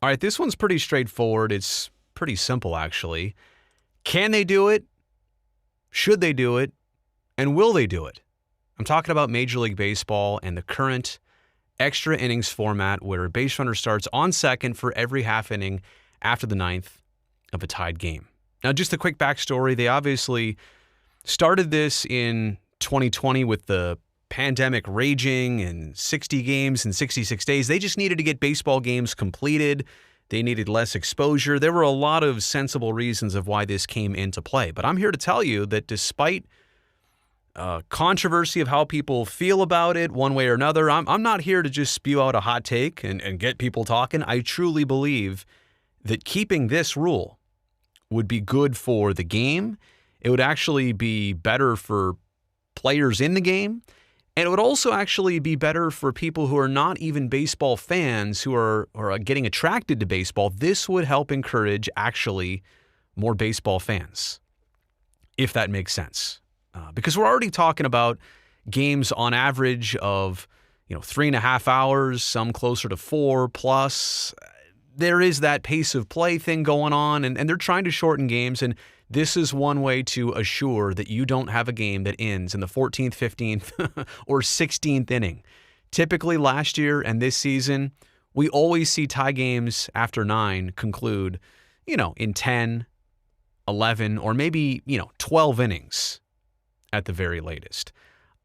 All right, this one's pretty straightforward. It's pretty simple, actually. Can they do it? Should they do it? And will they do it? I'm talking about Major League Baseball and the current extra innings format where a base runner starts on second for every half inning after the ninth of a tied game. Now, just a quick backstory. They obviously started this in 2020 with the pandemic raging and 60 games in 66 days. They just needed to get baseball games completed. They needed less exposure. There were a lot of sensible reasons of why this came into play. But I'm here to tell you that despite controversy of how people feel about it one way or another, I'm not here to just spew out a hot take and get people talking. I truly believe that keeping this rule would be good for the game. It would actually be better for players in the game. And it would also actually be better for people who are not even baseball fans who are getting attracted to baseball. This would help encourage actually more baseball fans, if that makes sense. Because we're already talking about games on average of 3.5 hours, some closer to 4 plus. There is that pace of play thing going on, and they're trying to shorten games, and this is one way to assure that you don't have a game that ends in the 14th, 15th, or 16th inning. Typically last year and this season, we always see tie games after 9 conclude, in 10, 11, or maybe, 12 innings at the very latest.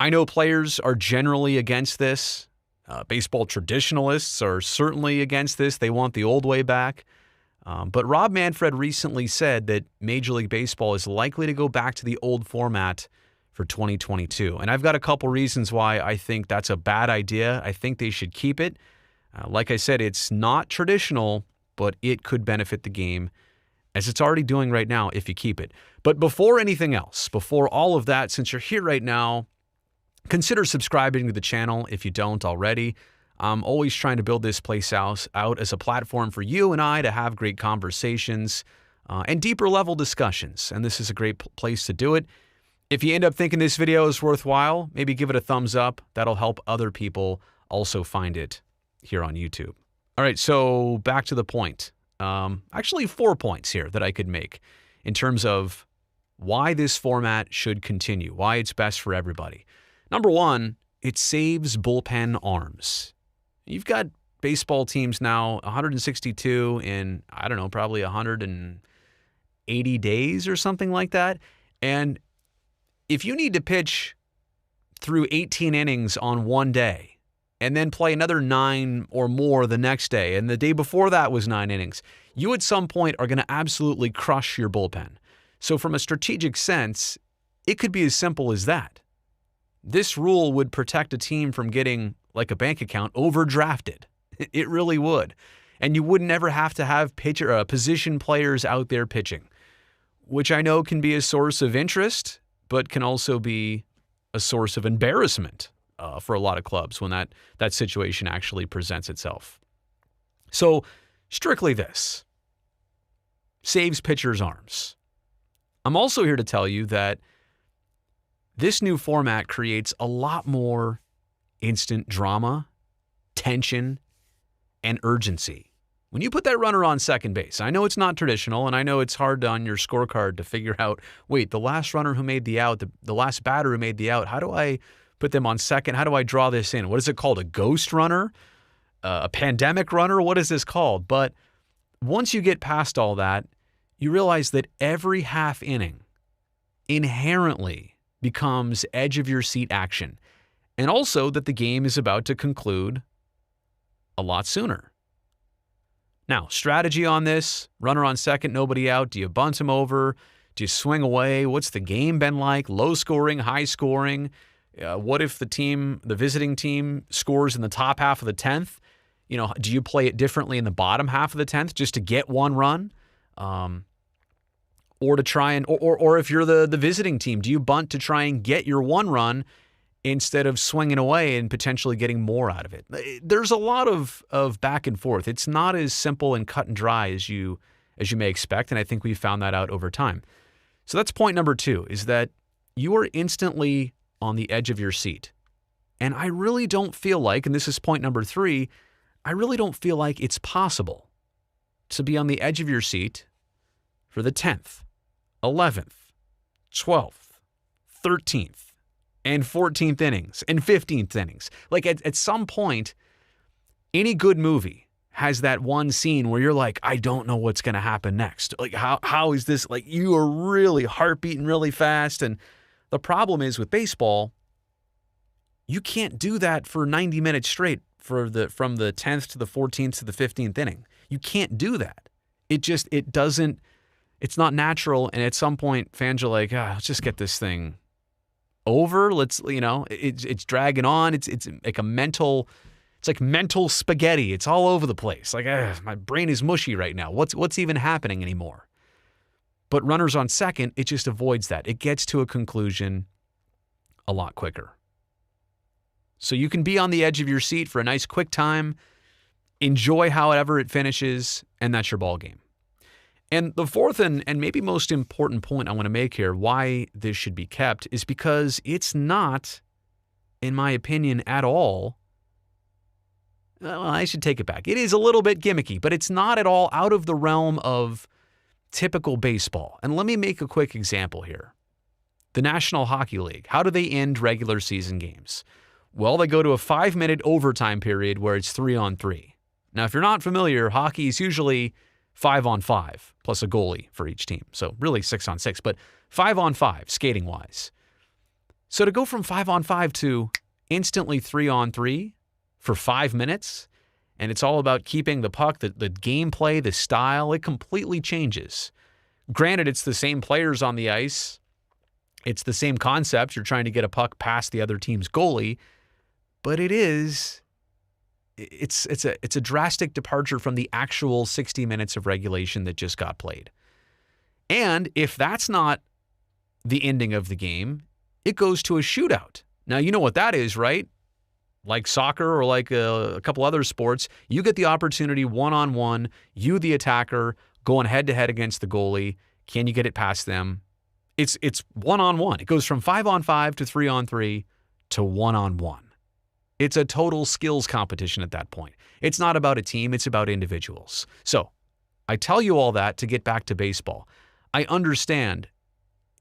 I know players are generally against this. Baseball traditionalists are certainly against this. They want the old way back. But Rob Manfred recently said that Major League Baseball is likely to go back to the old format for 2022. And I've got a couple reasons why I think that's a bad idea. I think they should keep it. Like I said, it's not traditional, but it could benefit the game, as it's already doing right now if you keep it. But before anything else, before all of that, since you're here right now, consider subscribing to the channel if you don't already. I'm always trying to build this place out as a platform for you and I to have great conversations and deeper level discussions. And this is a great place to do it. If you end up thinking this video is worthwhile, maybe give it a thumbs up. That'll help other people also find it here on YouTube. All right, so back to the point. Actually, 4 points here that I could make in terms of why this format should continue, why it's best for everybody. Number one, it saves bullpen arms. You've got baseball teams now, 162 in, probably 180 days or something like that. And if you need to pitch through 18 innings on one day and then play another 9 or more the next day, and the day before that was 9 innings, you at some point are going to absolutely crush your bullpen. So from a strategic sense, it could be as simple as that. This rule would protect a team from getting, like a bank account, overdrafted. It really would. And you would never have to have position players out there pitching, which I know can be a source of interest, but can also be a source of embarrassment for a lot of clubs when that situation actually presents itself. So strictly this saves pitchers' arms. I'm also here to tell you that this new format creates a lot more instant drama, tension, and urgency. When you put that runner on second base, I know it's not traditional, and I know it's hard on your scorecard to figure out, wait, the last runner who made the out, the last batter who made the out, how do I put them on second? How do I draw this in? What is it called? A ghost runner? A pandemic runner? What is this called? But once you get past all that, you realize that every half inning inherently becomes edge-of-your-seat action, and also that the game is about to conclude a lot sooner. Now, strategy on this, runner on second, nobody out. Do you bunt him over? Do you swing away? What's the game been like? Low scoring, high scoring? What if the visiting team scores in the top half of the 10th? Do you play it differently in the bottom half of the 10th just to get one run? Or to try and, or if you're the visiting team, do you bunt to try and get your one run instead of swinging away and potentially getting more out of it? There's a lot of back and forth. It's not as simple and cut and dry as you may expect, and I think we've found that out over time. So that's point number 2, is that you are instantly on the edge of your seat. And I really don't feel like, and this is point number 3, I really don't feel like it's possible to be on the edge of your seat for the 10th, 11th, 12th, 13th, and 14th innings and 15th innings. Like at some point, any good movie has that one scene where you're like, I don't know what's going to happen next. Like, how is this? Like, you are really heart beating really fast. And the problem is with baseball, you can't do that for 90 minutes straight from the 10th to the 14th to the 15th inning. You can't do that. It's not natural. And at some point, fans are like, let's just get this thing over. It's dragging on. It's like it's like mental spaghetti. It's all over the place. Like, my brain is mushy right now. What's even happening anymore? But runners on second, it just avoids that. It gets to a conclusion a lot quicker. So you can be on the edge of your seat for a nice quick time, enjoy however it finishes, and that's your ball game. And the fourth and maybe most important point I want to make here, why this should be kept, is because it's not, in my opinion, at all. Well, I should take it back. It is a little bit gimmicky, but it's not at all out of the realm of typical baseball. And let me make a quick example here. The National Hockey League, how do they end regular season games? Well, they go to a 5-minute overtime period where it's 3-on-3. Now, if you're not familiar, hockey is usually 5-on-5 plus a goalie for each team. So really 6-on-6, but 5-on-5 skating-wise. So to go from 5-on-5 to instantly 3-on-3 for 5 minutes, and it's all about keeping the puck, the gameplay, the style, it completely changes. Granted, it's the same players on the ice. It's the same concept. You're trying to get a puck past the other team's goalie, but it's a drastic departure from the actual 60 minutes of regulation that just got played. And if that's not the ending of the game, it goes to a shootout. Now, you know what that is, right? Like soccer or like a couple other sports, you get the opportunity one-on-one, you the attacker, going head-to-head against the goalie. Can you get it past them? It's one-on-one. It goes from 5-on-5 to 3-on-3 to one-on-one. It's a total skills competition at that point. It's not about a team, it's about individuals. So I tell you all that to get back to baseball. I understand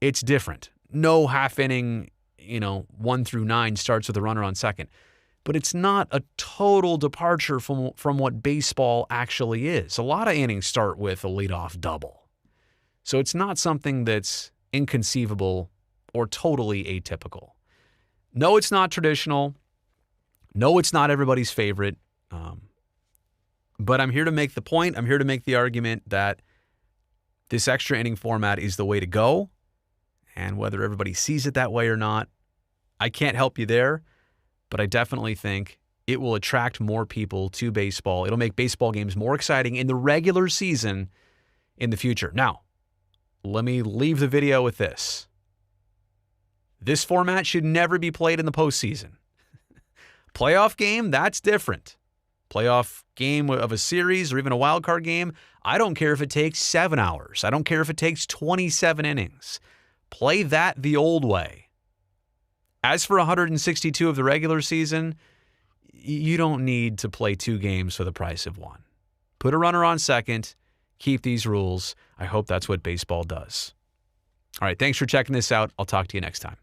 it's different. No half inning, 1 through 9 starts with a runner on second. But it's not a total departure from what baseball actually is. A lot of innings start with a leadoff double. So it's not something that's inconceivable or totally atypical. No, it's not traditional. No, it's not everybody's favorite. But I'm here to make the point. I'm here to make the argument that this extra inning format is the way to go. And whether everybody sees it that way or not, I can't help you there. But I definitely think it will attract more people to baseball. It'll make baseball games more exciting in the regular season in the future. Now, let me leave the video with this. This format should never be played in the postseason. Playoff game, that's different. Playoff game of a series or even a wild card game, I don't care if it takes 7 hours. I don't care if it takes 27 innings. Play that the old way. As for 162 of the regular season, you don't need to play 2 games for the price of 1. Put a runner on second. Keep these rules. I hope that's what baseball does. All right, thanks for checking this out. I'll talk to you next time.